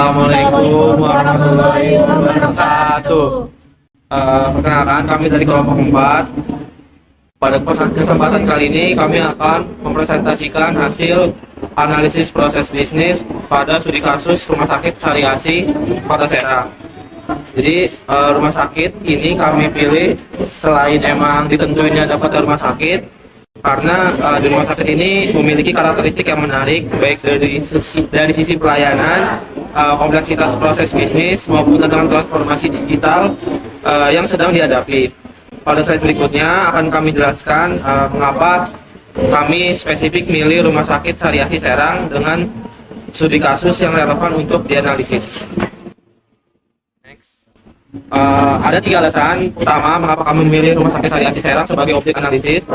Assalamualaikum warahmatullahi wabarakatuh. Perkenalkan, kami dari kelompok 4. Pada kesempatan kali ini kami akan mempresentasikan hasil analisis proses bisnis pada studi kasus Rumah Sakit Sariasi Kota Serang. Jadi rumah sakit ini kami pilih selain emang ditentuinnya dapat dari rumah sakit, karena di rumah sakit ini memiliki karakteristik yang menarik baik dari sisi pelayanan, kompleksitas proses bisnis maupun tantangan transformasi digital yang sedang dihadapi. Pada slide berikutnya akan kami jelaskan mengapa kami spesifik milih Rumah Sakit Sariasi Serang dengan studi kasus yang relevan untuk dianalisis. Ada 3 alasan utama mengapa kami memilih Rumah Sakit Sariasi Serang sebagai objek analisis.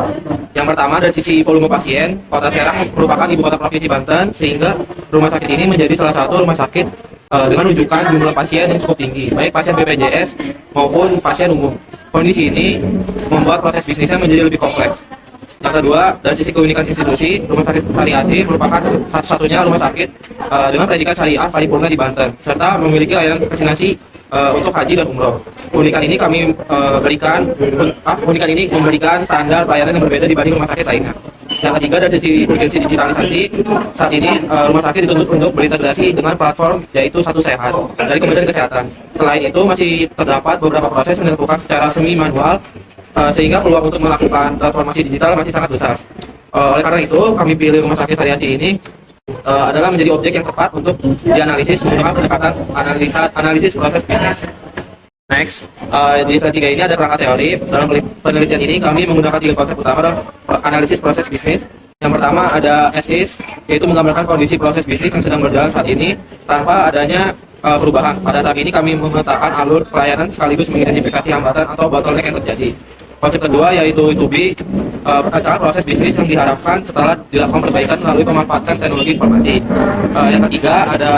Yang pertama, dari sisi volume pasien, Kota Serang merupakan ibu kota provinsi Banten, sehingga rumah sakit ini menjadi salah satu rumah sakit dengan rujukan jumlah pasien yang cukup tinggi, baik pasien BPJS maupun pasien umum. Kondisi ini membuat proses bisnisnya menjadi lebih kompleks. Yang kedua, dari sisi keunikan institusi, Rumah Sakit Sariasi merupakan satu-satunya rumah sakit dengan predikat syariah paripurna di Banten, serta memiliki layanan vaksinasi untuk haji dan umroh. Keunikan ini memberikan standar pelayanan yang berbeda dibanding rumah sakit lainnya. Yang ketiga, dari sisi urgensi digitalisasi, saat ini rumah sakit dituntut untuk berintegrasi dengan platform yaitu Satu Sehat dari Kementerian Kesehatan. Selain itu, masih terdapat beberapa proses yang dilakukan secara semi manual, sehingga peluang untuk melakukan transformasi digital masih sangat besar. Oleh karena itu, kami pilih Rumah Sakit Sariasi ini adalah menjadi objek yang tepat untuk dianalisis menggunakan pendekatan analisis proses bisnis. Next, di slide 3 ini ada kerangka teori. Dalam penelitian ini kami menggunakan 3 konsep utama dalam analisis proses bisnis. Yang pertama ada as is, yaitu menggambarkan kondisi proses bisnis yang sedang berjalan saat ini tanpa adanya perubahan. Pada tahap ini kami memetakan alur pelayanan sekaligus mengidentifikasi hambatan atau bottleneck yang terjadi. Konsep kedua yaitu to be, perancangan proses bisnis yang diharapkan setelah dilakukan perbaikan melalui pemanfaatan teknologi informasi. Yang ketiga ada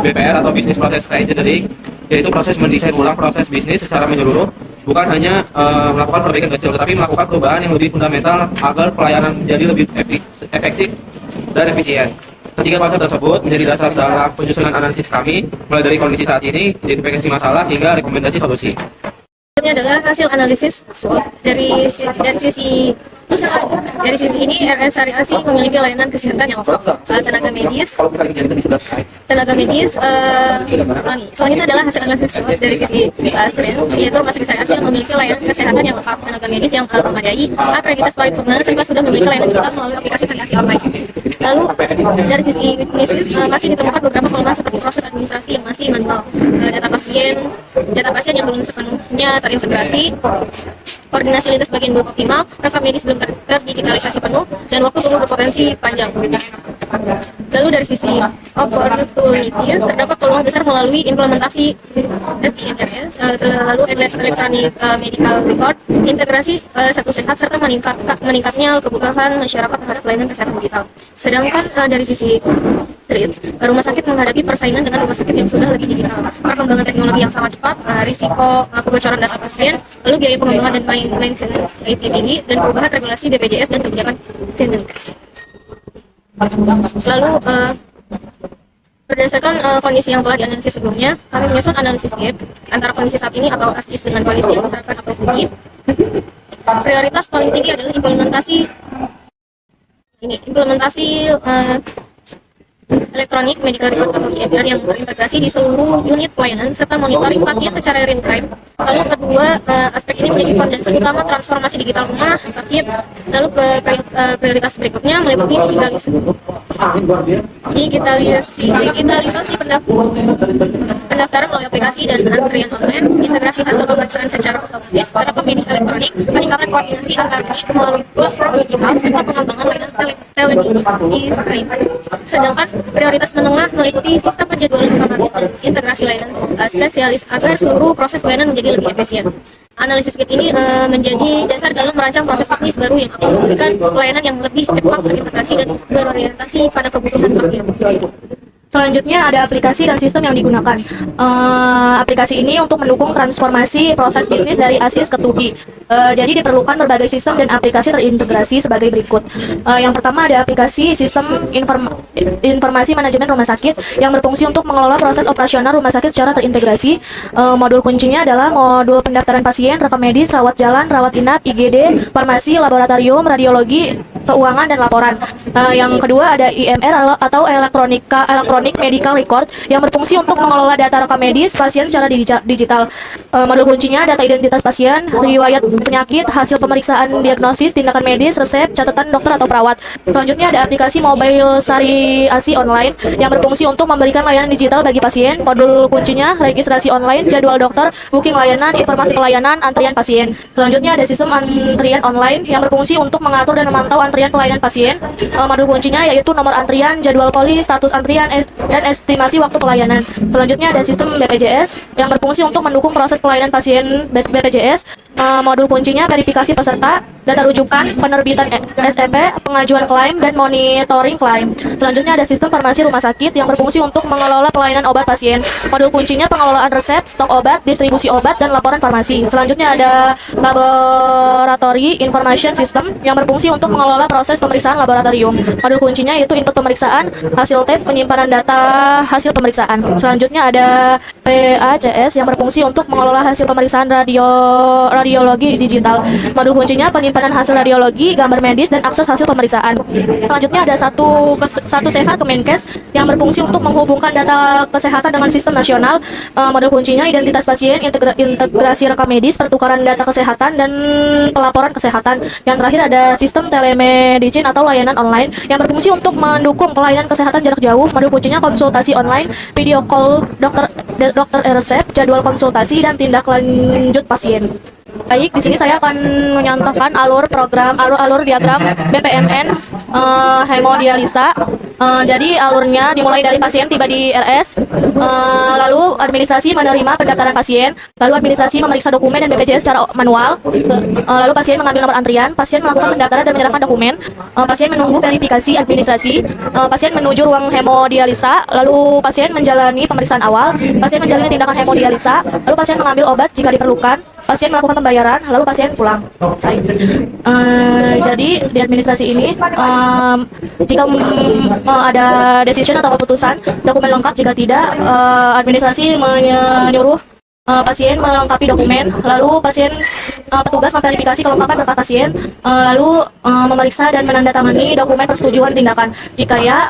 BPR atau Business Process Reengineering, yaitu proses mendesain ulang proses bisnis secara menyeluruh, bukan hanya melakukan perbaikan kecil, tetapi melakukan perubahan yang lebih fundamental agar pelayanan menjadi lebih efektif dan efisien. Ketiga konsep tersebut menjadi dasar dalam penyusunan analisis kami, mulai dari kondisi saat ini, identifikasi masalah, hingga rekomendasi solusi. Ini adalah hasil analisis SWOT dari sisi ini. RS Sariasi memiliki layanan kesehatan yang lengkap, tenaga medis. Selanjutnya adalah hasil analisis SWOT dari sisi strength, yaitu Rumah Sakit Sariasi yang memiliki layanan kesehatan yang lengkap, tenaga medis yang memadai, akreditas paripurna, serta sudah memiliki layanan digital melalui aplikasi Sariasi online. Lalu dari sisi weaknesses, masih ditemukan beberapa kelemahan seperti proses administrasi yang masih manual, data pasien yang belum sepenuhnya terintegrasi, koordinasi lintas bagian belum optimal, rekam medis belum terdigitalisasi penuh, dan waktu tunggu berpotensi panjang. Lalu dari sisi opportunities, terdapat peluang besar melalui implementasi SIMRS, lalu electronic medical record, integrasi Satu Sehat, serta meningkatnya kebutuhan masyarakat terhadap pelayanan kesehatan digital. Sedangkan dari sisi threats, rumah sakit menghadapi persaingan dengan rumah sakit yang sudah lebih digital, perkembangan teknologi yang sangat cepat, risiko kebocoran data pasien, lalu biaya pengembangan dan maintenance IT tinggi, dan perubahan regulasi BPJS dan kebijakan Kemenkes. Lalu berdasarkan kondisi yang telah dianalisis sebelumnya, kami menyusun analisis gap antara kondisi saat ini atau as is dengan kondisi yang diharapkan atau tinggi. Prioritas paling tinggi adalah implementasi elektronik medical record atau EMR yang terintegrasi di seluruh unit pelayanan, serta monitoring pasien secara real time. Lalu kedua, aspek ini menjadi fondasi utama transformasi digital rumah sakit. Lalu prioritas berikutnya meliputi digitalisasi pendaftaran melalui aplikasi dan antrian online, integrasi hasil pemeriksaan secara otomatis, rekam medis elektronik, peningkatan koordinasi antar unit melalui platform digital, serta pengembangan layanan telemedicine. Sedangkan prioritas menengah meliputi sistem penjadwalan otomatis dan integrasi layanan spesialis agar seluruh proses pelayanan menjadi lebih efisien. Analisis gap ini menjadi dasar dalam merancang proses bisnis baru yang akan memberikan pelayanan yang lebih cepat, terintegrasi, dan berorientasi pada kebutuhan pasien. Selanjutnya ada aplikasi dan sistem yang digunakan. Aplikasi ini untuk mendukung transformasi proses bisnis dari as-is ke to-be. Jadi diperlukan berbagai sistem dan aplikasi terintegrasi sebagai berikut. Yang pertama ada aplikasi sistem informasi manajemen rumah sakit yang berfungsi untuk mengelola proses operasional rumah sakit secara terintegrasi. Modul kuncinya adalah modul pendaftaran pasien, rekam medis, rawat jalan, rawat inap, IGD, farmasi, laboratorium, radiologi, keuangan, dan laporan. Yang kedua ada IMR atau Electronic Medical Record yang berfungsi untuk mengelola data rekam medis pasien secara digital. Modul kuncinya data identitas pasien, riwayat penyakit, hasil pemeriksaan diagnosis, tindakan medis, resep, catatan dokter atau perawat. Selanjutnya ada aplikasi mobile sariasi online yang berfungsi untuk memberikan layanan digital bagi pasien. Modul kuncinya registrasi online, jadwal dokter, booking layanan, informasi pelayanan, antrian pasien. Selanjutnya ada sistem antrian online yang berfungsi untuk mengatur dan memantau antrian pelayanan pasien. Modul kuncinya yaitu nomor antrian, jadwal poli, status antrian, dan estimasi waktu pelayanan. Selanjutnya ada sistem BPJS yang berfungsi untuk mendukung proses pelayanan pasien BPJS. Modul kuncinya verifikasi peserta, data rujukan, penerbitan SEP, pengajuan klaim, dan monitoring klaim. Selanjutnya ada sistem farmasi rumah sakit yang berfungsi untuk mengelola pelayanan obat pasien. Modul kuncinya pengelolaan resep, stok obat, distribusi obat, dan laporan farmasi. Selanjutnya ada Laboratory Information System yang berfungsi untuk mengelola proses pemeriksaan laboratorium. Modul kuncinya yaitu input pemeriksaan, hasil tab, penyimpanan data hasil pemeriksaan. Selanjutnya ada PACS yang berfungsi untuk mengelola hasil pemeriksaan radiologi digital. Modul kuncinya penyimpanan hasil radiologi, gambar medis, dan akses hasil pemeriksaan. Selanjutnya ada satu sehat Kemenkes yang berfungsi untuk menghubungkan data kesehatan dengan sistem nasional. Modul kuncinya identitas pasien, integrasi rekam medis, pertukaran data kesehatan, dan pelaporan kesehatan. Yang terakhir ada sistem telemedicine atau layanan online yang berfungsi untuk mendukung pelayanan kesehatan jarak jauh. Modul kuncinya konsultasi online, video call dokter resep, jadwal konsultasi, dan tindak lanjut pasien. Baik, di sini saya akan menyontohkan alur diagram BPMN hemodialisa. Jadi alurnya dimulai dari pasien tiba di RS, lalu administrasi menerima pendaftaran pasien, lalu administrasi memeriksa dokumen dan BPJS secara manual, lalu pasien mengambil nomor antrian, pasien melakukan pendaftaran dan menyerahkan dokumen, pasien menunggu verifikasi administrasi, pasien menuju ruang hemodialisa, lalu pasien menjalani pemeriksaan awal, pasien menjalani tindakan hemodialisa, lalu pasien mengambil obat jika diperlukan, pasien melakukan pembayaran, lalu pasien pulang. Jadi di administrasi ini jika ada decision atau keputusan, dokumen lengkap. Jika tidak, administrasi menyuruh pasien melengkapi dokumen, lalu petugas memverifikasi kelengkapan data pasien, lalu memeriksa dan menandatangani dokumen persetujuan tindakan. Jika ya,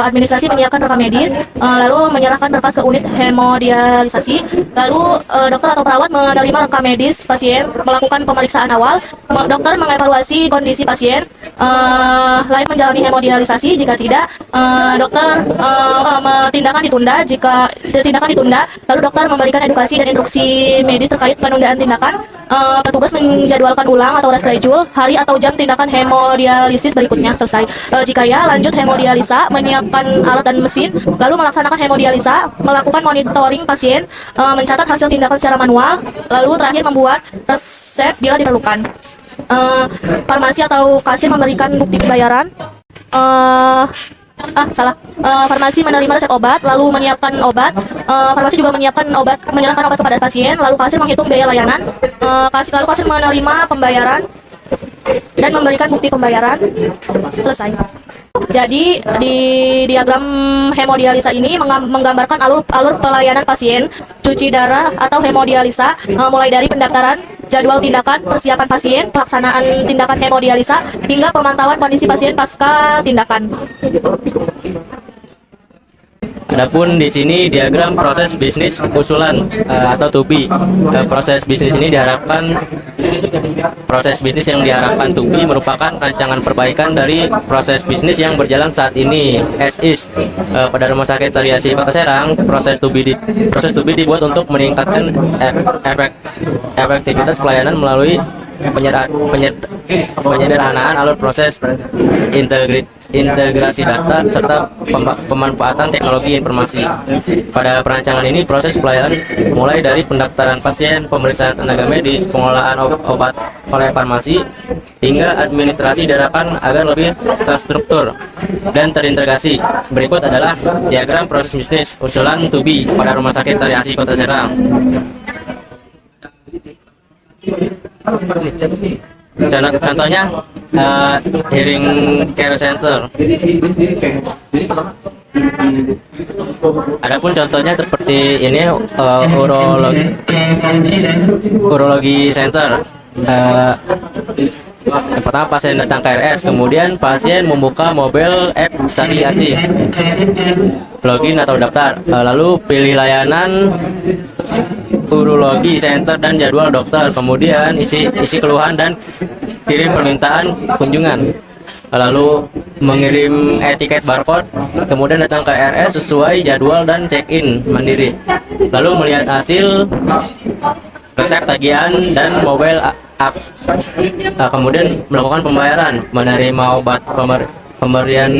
administrasi menyiapkan rekam medis, lalu menyerahkan berkas ke unit hemodialisasi, lalu dokter atau perawat menerima rekam medis pasien, melakukan pemeriksaan awal, dokter mengevaluasi kondisi pasien, lain menjalani hemodialisasi. Jika tidak, dokter tindakan ditunda. Jika tindakan ditunda, lalu dokter memberikan edukasi dan instruksi medis terkait penundaan tindakan. Petugas menjadwalkan ulang atau reschedule hari atau jam tindakan hemodialisis berikutnya. Selesai. Jika ya, lanjut hemodialisa, menyiapkan alat dan mesin, lalu melaksanakan hemodialisa, melakukan monitoring pasien, mencatat hasil tindakan secara manual, lalu terakhir membuat resep bila diperlukan. Farmasi atau kasir memberikan bukti pembayaran. Farmasi menerima resep obat, lalu menyiapkan obat. Farmasi juga menyerahkan obat kepada pasien, lalu kasir menghitung biaya layanan. Lalu kasir menerima pembayaran dan memberikan bukti pembayaran. Selesai. Jadi di diagram hemodialisa ini menggambarkan alur pelayanan pasien cuci darah atau hemodialisa, mulai dari pendaftaran, jadwal tindakan, persiapan pasien, pelaksanaan tindakan hemodialisa, hingga pemantauan kondisi pasien pasca tindakan. Adapun di sini diagram proses bisnis usulan atau to be. Proses bisnis yang diharapkan to be merupakan rancangan perbaikan dari proses bisnis yang berjalan saat ini as is. Pada Rumah Sakit Sariasi Kota Serang, proses to be dibuat untuk meningkatkan efektivitas pelayanan melalui penyederhanaan alur proses integrasi data serta pemanfaatan teknologi informasi. Pada perancangan ini, proses pelayanan mulai dari pendaftaran pasien, pemeriksaan tenaga medis, pengelolaan obat oleh farmasi, hingga administrasi diharapkan agar lebih terstruktur dan terintegrasi. Berikut adalah diagram proses bisnis usulan to be pada Rumah Sakit Sari Asih Kota Serang. Contohnya hearing care center. Adapun contohnya seperti ini, urologi center. Yang pertama, pasien datang ke RS, kemudian pasien membuka mobile app Sari Asih, login atau daftar, lalu pilih layanan urologi center dan jadwal dokter, kemudian isi keluhan dan kirim permintaan kunjungan, lalu mengirim etiket barcode, kemudian datang ke RS sesuai jadwal dan check-in mandiri, lalu melihat hasil resep tagihan dan mobile app, kemudian melakukan pembayaran, menerima obat, pemberian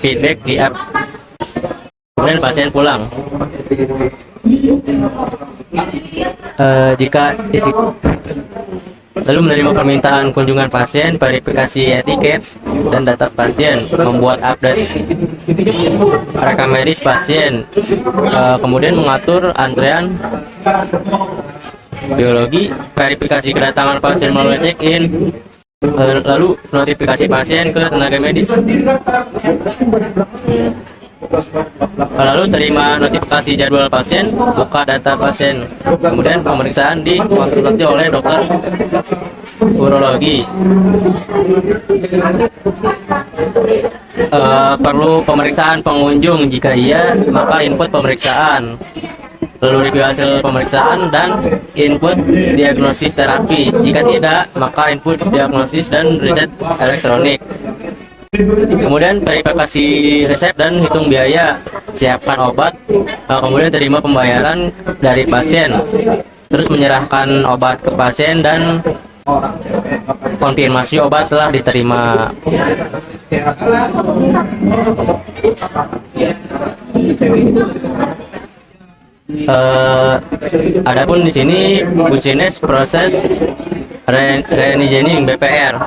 feedback di app, kemudian pasien pulang. Jika isi lalu menerima permintaan kunjungan pasien, verifikasi etiket dan data pasien, membuat update rekam medis pasien, kemudian mengatur antrean biologi, verifikasi kedatangan pasien melalui check-in, lalu notifikasi pasien ke tenaga medis, lalu terima notifikasi jadwal pasien, buka data pasien, kemudian pemeriksaan dikonsultasi oleh dokter urologi. Perlu pemeriksaan pengunjung, jika iya maka input pemeriksaan, lalu review hasil pemeriksaan dan input diagnosis terapi, jika tidak maka input diagnosis dan riset elektronik. Kemudian verifikasi resep dan hitung biaya, siapkan obat, kemudian terima pembayaran dari pasien, terus menyerahkan obat ke pasien dan konfirmasi obat telah diterima. Adapun di sini bisnis proses re-engineering BPR.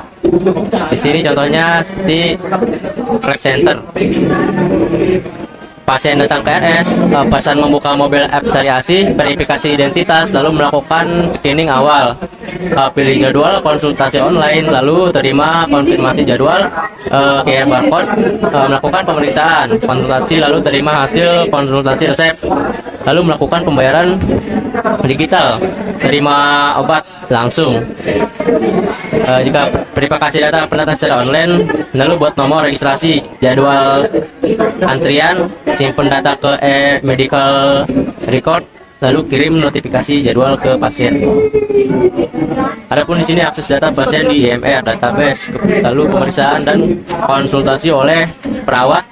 Di sini contohnya seperti lab center. Pasien datang ke RS, pasien membuka mobile app Sari Asih, verifikasi identitas, lalu melakukan screening awal, pilih jadwal konsultasi online, lalu terima konfirmasi jadwal, QR barcode, melakukan pemeriksaan konsultasi, lalu terima hasil konsultasi resep, lalu melakukan pembayaran digital, terima obat langsung. Jika verifikasi data pendaftaran secara online, lalu buat nomor registrasi, jadwal antrian, simpan data ke medical record, lalu kirim notifikasi jadwal ke pasien. Adapun di sini akses data pasien di IMR database, lalu pemeriksaan dan konsultasi oleh perawat,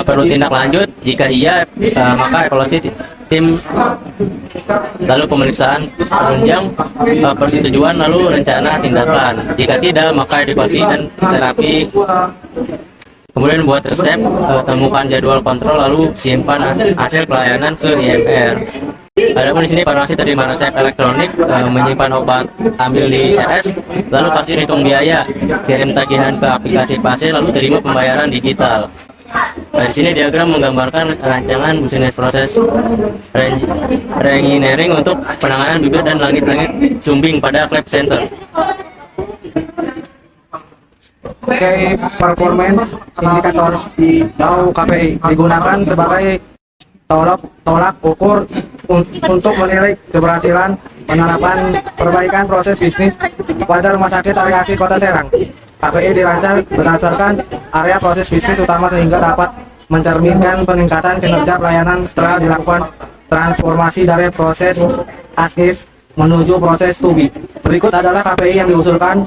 perlu tindak lanjut, jika iya maka evaluasi tim, lalu pemeriksaan penunjang, persetujuan, lalu rencana tindakan, jika tidak maka edukasi dan terapi. Kemudian buat resep, temukan jadwal kontrol, lalu simpan hasil pelayanan ke IMR. Adapun di sini farmasi terima resep elektronik, menyimpan obat, ambil di RS, lalu pasien hitung biaya, kirim tagihan ke aplikasi pasien, lalu terima pembayaran digital. Nah, di sini diagram menggambarkan rancangan bisnis proses re-engineering untuk penanganan bibir dan langit-langit sumbing pada lab center. Key performance indikator atau KPI digunakan sebagai tolak ukur untuk menilai keberhasilan penerapan perbaikan proses bisnis pada Rumah Sakit Sari Asih Kota Serang. KPI dirancang berdasarkan area proses bisnis utama sehingga dapat mencerminkan peningkatan kinerja pelayanan setelah dilakukan transformasi dari proses as-is menuju proses to be. Berikut adalah KPI yang diusulkan.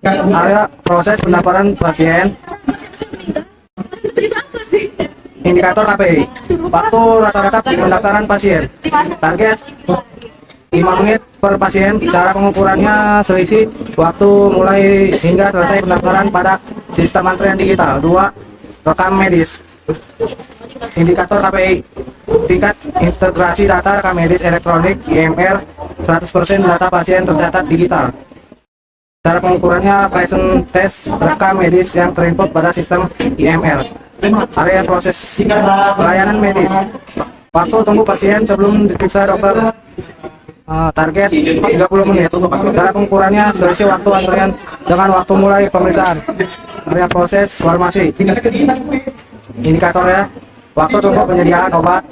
Area proses pendaftaran pasien, indikator KPI, waktu rata-rata pendaftaran pasien, target 5 menit per pasien. Cara pengukurannya selisih waktu mulai hingga selesai pendaftaran pada sistem antrian digital. 2. Rekam medis. Indikator KPI. Tingkat integrasi data rekam medis elektronik IMR 100% data pasien tercatat digital. Cara pengukurannya present test rekam medis yang terinput pada sistem IMR. Area proses pelayanan medis. Waktu tunggu pasien sebelum diperiksa dokter target 30 menit. Cara pengukurannya selisih waktu antrian dengan waktu mulai pemeriksaan. Area proses farmasi. Indikatornya waktu tunggu penyediaan obat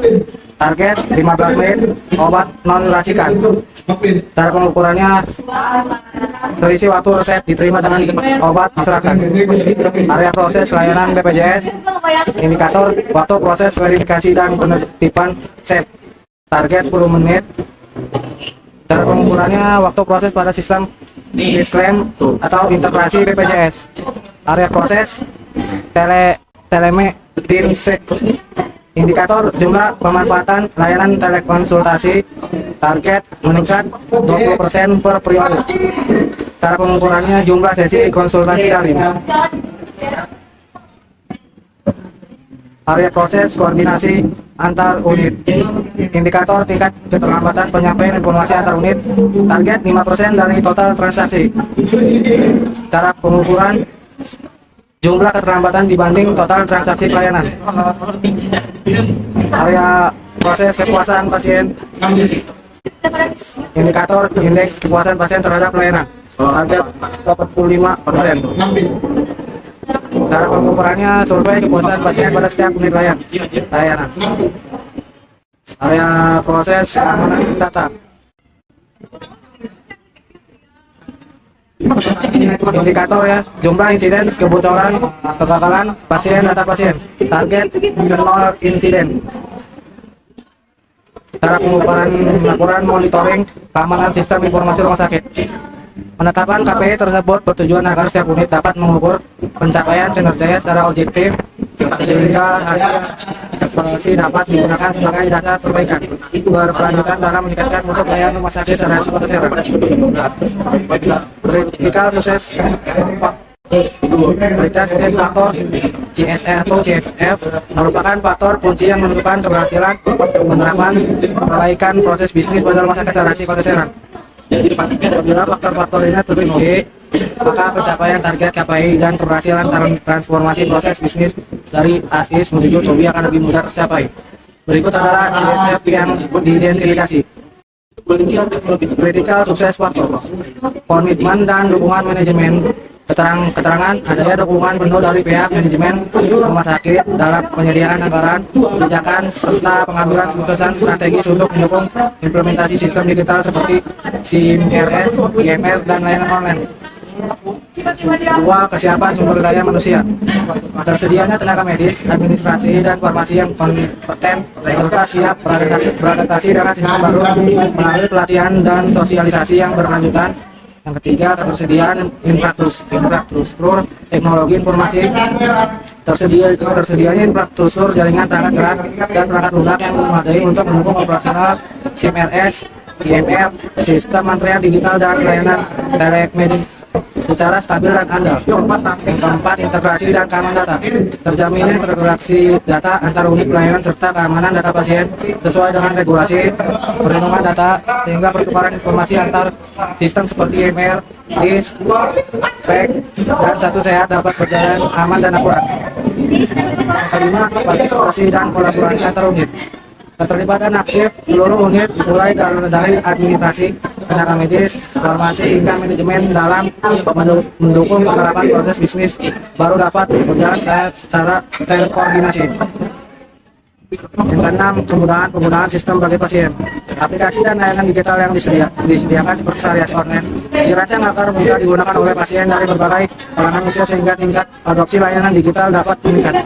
target 15 menit, obat non racikan. Cara pengukurannya selisih waktu resep diterima dengan obat diserahkan. Area proses layanan BPJS. Indikator waktu proses verifikasi dan penertiban SEP target 10 menit. Cara pengukurannya waktu proses pada sistem disklaim atau integrasi BPJS. Area proses telemedicine. Indikator jumlah pemanfaatan layanan telekonsultasi target meningkat 20% per periode. Cara pengukurannya jumlah sesi konsultasi daring. Area proses koordinasi antar unit. Indikator tingkat keterlambatan penyampaian informasi antar unit target 5% dari total transaksi. Cara pengukuran jumlah keterlambatan dibanding total transaksi pelayanan. Area proses kepuasan pasien. Indikator indeks kepuasan pasien terhadap pelayanan target 85%. Cara pengukurannya survei kepuasan pasien pada setiap unit layanan. Area proses keamanan data. Indikator ya, jumlah insiden kebocoran kegagalan pasien data pasien target 0 insiden. Cara pengukuran laporan monitoring keamanan sistem informasi rumah sakit. Penetapan KPI tersebut bertujuan agar setiap unit dapat mengukur pencapaian kinerjanya secara objektif sehingga hasil evaluasi dapat digunakan sebagai dasar perbaikan berkelanjutan dalam meningkatkan mutu pelayanan rumah sakit secara psikosoial. Critical success faktor CSR atau CFF merupakan faktor kunci yang menentukan keberhasilan penerapan perbaikan proses bisnis pada rumah sakit secara psikosoial. Apabila faktor-faktor ini terpenuhi, maka pencapaian target KPI dan keberhasilan transformasi proses bisnis dari ASIS menuju TOBI akan lebih mudah tercapai. Berikut adalah CSF yang diidentifikasi. Critical Success Factor, komitmen dan dukungan manajemen. Keterangan adanya dukungan penuh dari pihak manajemen rumah sakit dalam penyediaan anggaran, kebijakan, serta pengambilan keputusan strategis untuk mendukung implementasi sistem digital seperti SIM-RS, IMR, dan layanan online. 2. Kesiapan sumber daya manusia. Tersedianya tenaga medis, administrasi, dan farmasi yang kompeten serta siap beradaptasi dengan sistem baru melalui pelatihan dan sosialisasi yang berkelanjutan. Yang ketiga, ketersediaan infrastruktur teknologi informasi. Tersedianya infrastruktur jaringan perangkat keras dan perangkat lunak yang memadai untuk mendukung operasional SIM-RS, IMR, sistem antrian digital dan layanan telemedicine secara stabil dan andal. Yang keempat, integrasi dan keamanan data. Terjaminnya integrasi data antar unit pelayanan serta keamanan data pasien sesuai dengan regulasi perlindungan data sehingga pertukaran informasi antar sistem seperti IMR, DIS, PEC, dan satu sehat dapat berjalan aman dan akurat. Yang kelima, partisipasi dan kolaborasi antar unit. Keterlibatan aktif seluruh unit mulai dari administrasi, tenaga medis, farmasi hingga manajemen dalam mendukung penerapan proses bisnis baru dapat berjalan secara terkoordinasi. Yang keenam, penggunaan sistem bagi pasien. Aplikasi dan layanan digital yang disediakan seperti Sariasi Online dirancang agar mudah digunakan oleh pasien dari berbagai kalangan usia sehingga tingkat adopsi layanan digital dapat meningkat.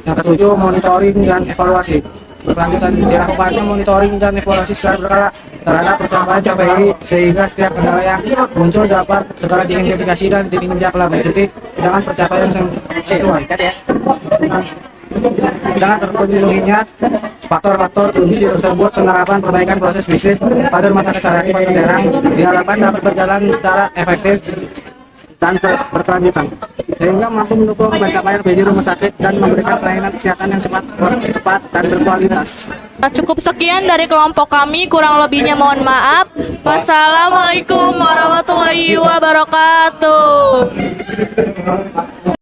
Yang ketujuh, monitoring dan evaluasi. Berkelanjutan dilakukannya monitoring dan evaluasi secara berkala terhadap pencapaian KPI sehingga setiap kendala yang muncul dapat segera diidentifikasi dan ditinjak lanjuti dengan pencapaian yang sesuai. Dengan terpenuhinya faktor-faktor kunci tersebut, penerapan perbaikan proses bisnis pada Rumah Sakit Sarjasi Kota Serang diharapkan dapat berjalan secara efektif dan berkelanjutan, sehingga mampu mendukung pencapaian visi rumah sakit dan memberikan pelayanan kesehatan yang cepat dan berkualitas. Cukup sekian dari kelompok kami, kurang lebihnya mohon maaf. Wassalamualaikum warahmatullahi wabarakatuh.